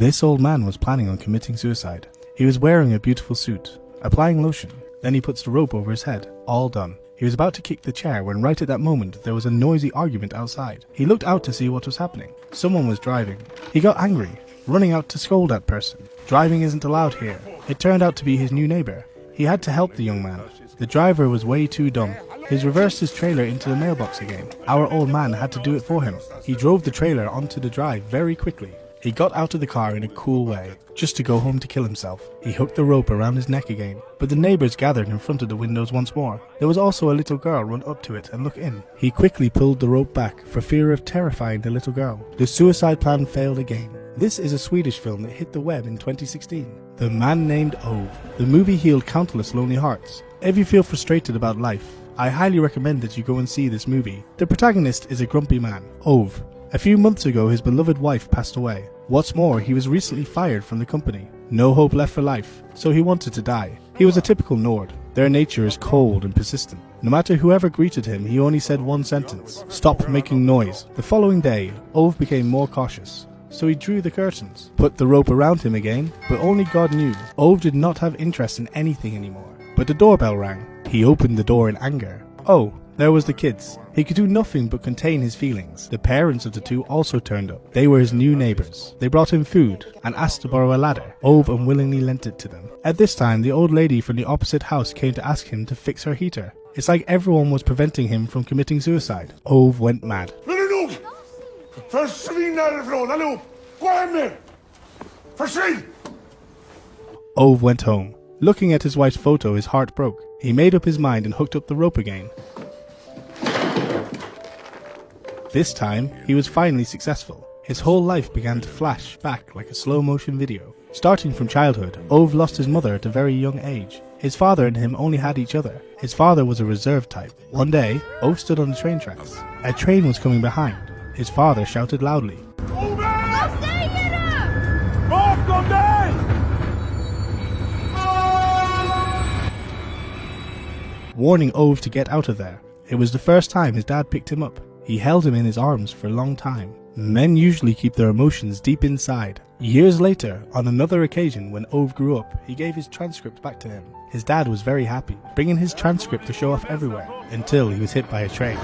This old man was planning on committing suicide. He was wearing a beautiful suit, applying lotion. Then he puts the rope over his head. All done. He was about to kick the chair when right at that moment there was a noisy argument outside. He looked out to see what was happening. Someone was driving. He got angry, running out to scold that person. Driving isn't allowed here. It turned out to be his new neighbor. He had to help the young man. The driver was way too dumb. He's reversed his trailer into the mailbox again. Our old man had to do it for him. He drove the trailer onto the drive very quickly. He got out of the car in a cool way, just to go home to kill himself. He hooked the rope around his neck again, but the neighbors gathered in front of the windows once more. There was also a little girl run up to it and look in. He quickly pulled the rope back for fear of terrifying the little girl. The suicide plan failed again. This is a Swedish film that hit the web in 2016. The Man Named Ove. The movie healed countless lonely hearts. If you feel frustrated about life, I highly recommend that you go and see this movie. The protagonist is a grumpy man, Ove. A few months ago his beloved wife passed away. What's more, he was recently fired from the company. No hope left for life, so he wanted to die. He was a typical Nord. Their nature is cold and persistent. No matter whoever greeted him, he only said one sentence: "Stop making noise." The following day, Ove became more cautious. So he drew the curtains, put the rope around him again, but only God knew, Ove did not have interest in anything anymore. But the doorbell rang. He opened the door in anger. Oh, there was the kids. He could do nothing but contain his feelings. The parents of the two also turned up. They were his new neighbors. They brought him food and asked to borrow a ladder. Ove unwillingly lent it to them. At this time, the old lady from the opposite house came to ask him to fix her heater. It's like everyone was preventing him from committing suicide. Ove went mad. Försvinn härifrån allihop! Gå hem nu! Försvinn! Ove went home. Looking at his wife's photo, his heart broke. He made up his mind and hooked up the rope again. This time, he was finally successful. His whole life began to flash back like a slow-motion video. Starting from childhood, Ove lost his mother at a very young age. His father and him only had each other. His father was a reserved type. One day, Ove stood on the train tracks. A train was coming behind. His father shouted loudly, Bakom dig! warning Ove to get out of there. It was the first time his dad picked him up. He held him in his arms for a long time. Men usually keep their emotions deep inside. Years later, on another occasion when Ove grew up, he gave his transcript back to him. His dad was very happy, bringing his transcript to show off everywhere, until he was hit by a train.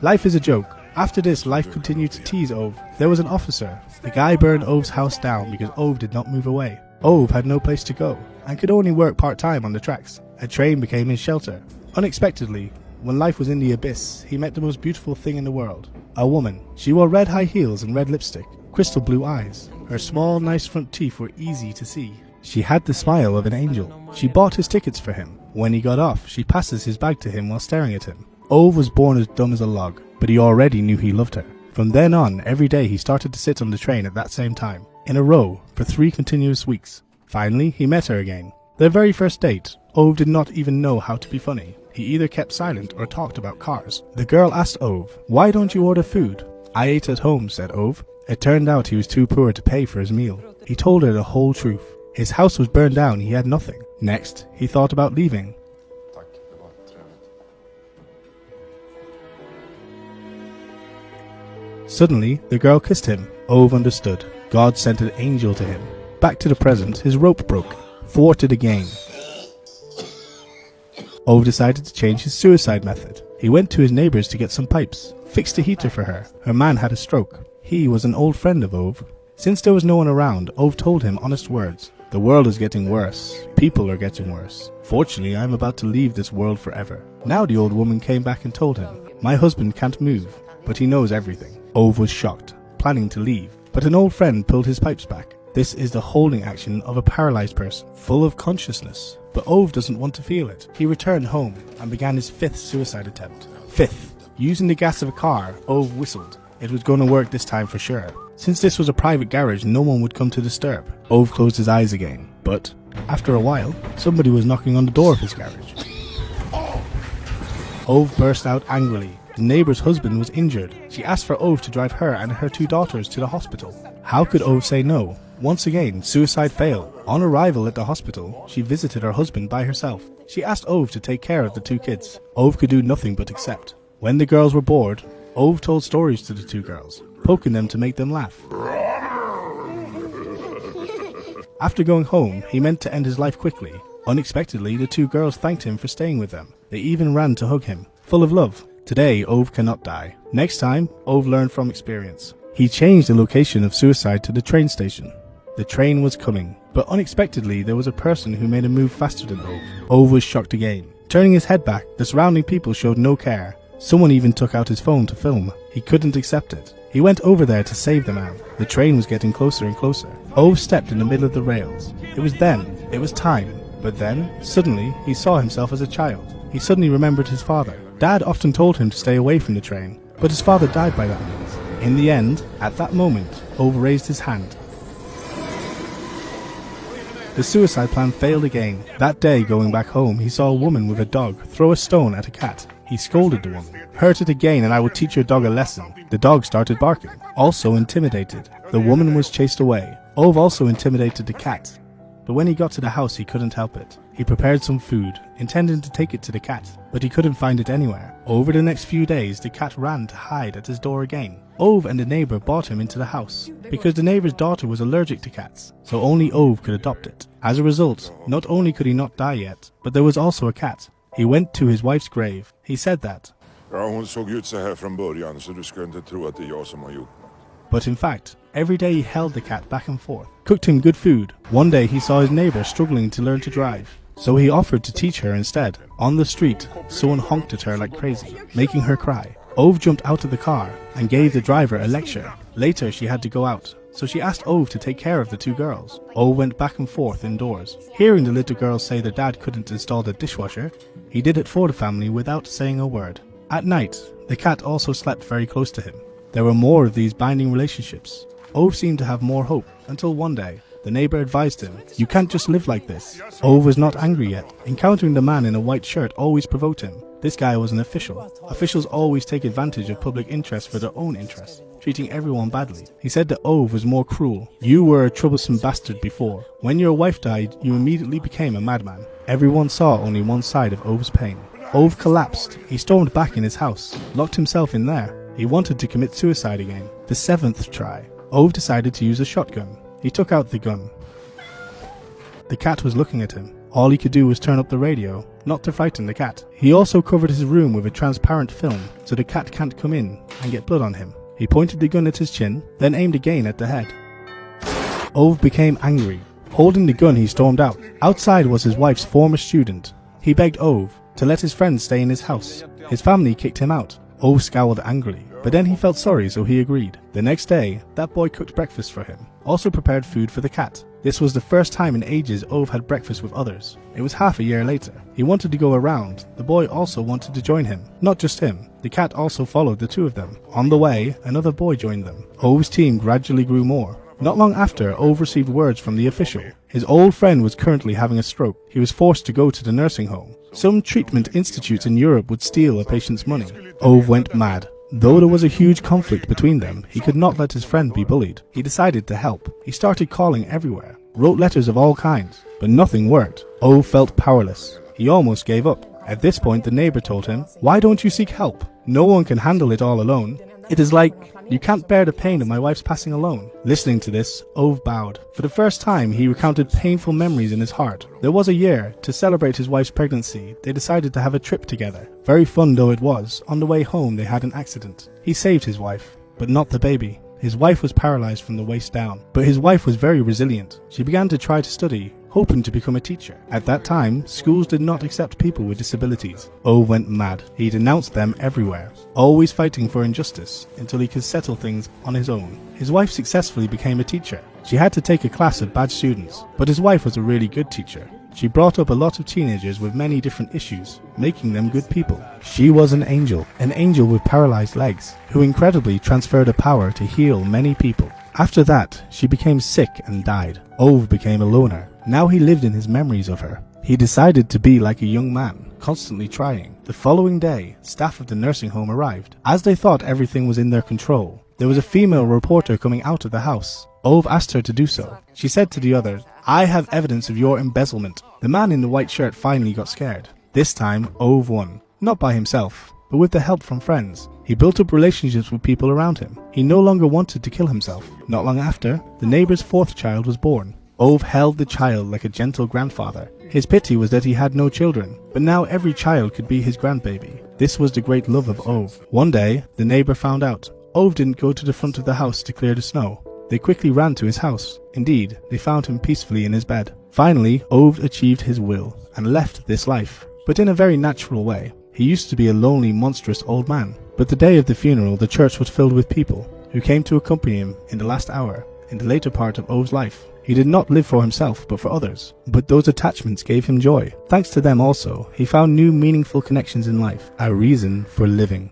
Life is a joke. After this, life continued to tease Ove. There was an officer. The guy burned Ove's house down because Ove did not move away. Ove had no place to go, and could only work part-time on the tracks. A train became his shelter. Unexpectedly, when life was in the abyss, he met the most beautiful thing in the world. A woman. She wore red high heels and red lipstick, crystal blue eyes. Her small, nice front teeth were easy to see. She had the smile of an angel. She bought his tickets for him. When he got off, she passes his bag to him while staring at him. Ove was born as dumb as a log, but he already knew he loved her. From then on, every day he started to sit on the train at that same time, in a row, for 3 continuous weeks. Finally, he met her again. Their very first date, Ove did not even know how to be funny. He either kept silent or talked about cars. The girl asked Ove, "Why don't you order food?" "I ate at home," said Ove. It turned out he was too poor to pay for his meal. He told her the whole truth. His house was burned down, he had nothing. Next, he thought about leaving. Suddenly, the girl kissed him. Ove understood. God sent an angel to him. Back to the present, his rope broke. Thwarted again. Ove decided to change his suicide method. He went to his neighbors to get some pipes, fixed a heater for her. Her man had a stroke. He was an old friend of Ove. Since there was no one around, Ove told him honest words. "The world is getting worse. People are getting worse. Fortunately, I am about to leave this world forever." Now the old woman came back and told him, "My husband can't move, but he knows everything." Ove was shocked, planning to leave, but an old friend pulled his pipes back. This is the holding action of a paralyzed person, full of consciousness. But Ove doesn't want to feel it. He returned home and began his 5th suicide attempt. 5th. Using the gas of a car, Ove whistled. It was going to work this time for sure. Since this was a private garage, no one would come to disturb. Ove closed his eyes again. But, after a while, somebody was knocking on the door of his garage. Ove burst out angrily. The neighbor's husband was injured. She asked for Ove to drive her and her 2 daughters to the hospital. How could Ove say no? Once again, suicide failed. On arrival at the hospital, she visited her husband by herself. She asked Ove to take care of the 2 kids. Ove could do nothing but accept. When the girls were bored, Ove told stories to the 2 girls. poking them to make them laugh. After going home, he meant to end his life quickly. Unexpectedly, the two girls thanked him for staying with them. They even ran to hug him, full of love. Today, Ove cannot die. Next time, Ove learned from experience. He changed the location of suicide to the train station. The train was coming, but unexpectedly there was a person who made a move faster than Ove. Ove was shocked again. Turning his head back, the surrounding people showed no care. Someone even took out his phone to film. He couldn't accept it. He went over there to save the man. The train was getting closer and closer. Ove stepped in the middle of the rails. It was time. But then, suddenly, he saw himself as a child. He suddenly remembered his father. Dad often told him to stay away from the train, but his father died by that means. In the end, at that moment, Ove raised his hand. The suicide plan failed again. That day, going back home, he saw a woman with a dog throw a stone at a cat. He scolded the woman. "Hurt it again and I will teach your dog a lesson." The dog started barking, also intimidated. The woman was chased away. Ove also intimidated the cat. But when he got to the house, he couldn't help it. He prepared some food, intending to take it to the cat, but he couldn't find it anywhere. Over the next few days, the cat ran to hide at his door again. Ove and the neighbor brought him into the house, because the neighbor's daughter was allergic to cats, so only Ove could adopt it. As a result, not only could he not die yet, but there was also a cat. He went to his wife's grave. He said that. Ja, hon såg ut så här från början, så du ska inte tro att det är jag som har gjort något. But in fact, every day he held the cat back and forth, cooked him good food. One day he saw his neighbor struggling to learn to drive, so he offered to teach her instead. On the street, someone honked at her like crazy, making her cry. Ove jumped out of the car and gave the driver a lecture. Later she had to go out, so she asked Ove to take care of the two girls. Ove went back and forth indoors. Hearing the little girls say their dad couldn't install the dishwasher, he did it for the family without saying a word. At night, the cat also slept very close to him. There were more of these binding relationships. Ove seemed to have more hope, until one day, the neighbor advised him, "You can't just live like this." Ove was not angry yet. Encountering the man in a white shirt always provoked him. This guy was an official. Officials always take advantage of public interest for their own interests, treating everyone badly. He said that Ove was more cruel. "You were a troublesome bastard before. When your wife died, you immediately became a madman." Everyone saw only one side of Ove's pain. Ove collapsed. He stormed back in his house, locked himself in there. He wanted to commit suicide again. The 7th try, Ove decided to use a shotgun. He took out the gun. The cat was looking at him. All he could do was turn up the radio, not to frighten the cat. He also covered his room with a transparent film, so the cat can't come in and get blood on him. He pointed the gun at his chin, then aimed again at the head. Ove became angry. Holding the gun, he stormed out. Outside was his wife's former student. He begged Ove to let his friends stay in his house. His family kicked him out. Ove scowled angrily, but then he felt sorry, so he agreed. The next day, that boy cooked breakfast for him, also prepared food for the cat. This was the first time in ages Ove had breakfast with others. It was half a year later. He wanted to go around. The boy also wanted to join him. Not just him. The cat also followed the two of them. On the way, another boy joined them. Ove's team gradually grew more. Not long after, Ove received words from the official. His old friend was currently having a stroke. He was forced to go to the nursing home. Some treatment institutes in Europe would steal a patient's money. Ove went mad. Though there was a huge conflict between them, he could not let his friend be bullied. He decided to help. He started calling everywhere, wrote letters of all kinds, but nothing worked. Ove felt powerless. He almost gave up. At this point, the neighbor told him, "Why don't you seek help? No one can handle it all alone. It is like, you can't bear the pain of my wife's passing alone." Listening to this, Ove bowed. For the first time, he recounted painful memories in his heart. There was a year, to celebrate his wife's pregnancy, they decided to have a trip together. Very fun though it was, on the way home they had an accident. He saved his wife, but not the baby. His wife was paralyzed from the waist down, but his wife was very resilient. She began to try to study, hoping to become a teacher. At that time, schools did not accept people with disabilities. Ove went mad. He denounced them everywhere, always fighting for injustice until he could settle things on his own. His wife successfully became a teacher. She had to take a class of bad students, but his wife was a really good teacher. She brought up a lot of teenagers with many different issues, making them good people. She was an angel with paralyzed legs, who incredibly transferred a power to heal many people. After that, she became sick and died. Ove became a loner. Now he lived in his memories of her. He decided to be like a young man, constantly trying. The following day, staff of the nursing home arrived. As they thought everything was in their control, there was a female reporter coming out of the house. Ove asked her to do so. She said to the others, "I have evidence of your embezzlement." The man in the white shirt finally got scared. This time, Ove won. Not by himself, but with the help from friends. He built up relationships with people around him. He no longer wanted to kill himself. Not long after, the neighbor's 4th child was born. Ove held the child like a gentle grandfather. His pity was that he had no children, but now every child could be his grandbaby. This was the great love of Ove. One day, the neighbor found out. Ove didn't go to the front of the house to clear the snow. They quickly ran to his house. Indeed, they found him peacefully in his bed. Finally, Ove achieved his will and left this life, but in a very natural way. He used to be a lonely, monstrous old man. But the day of the funeral, the church was filled with people who came to accompany him in the last hour, in the later part of Ove's life. He did not live for himself, but for others. But those attachments gave him joy. Thanks to them also, he found new meaningful connections in life, a reason for living.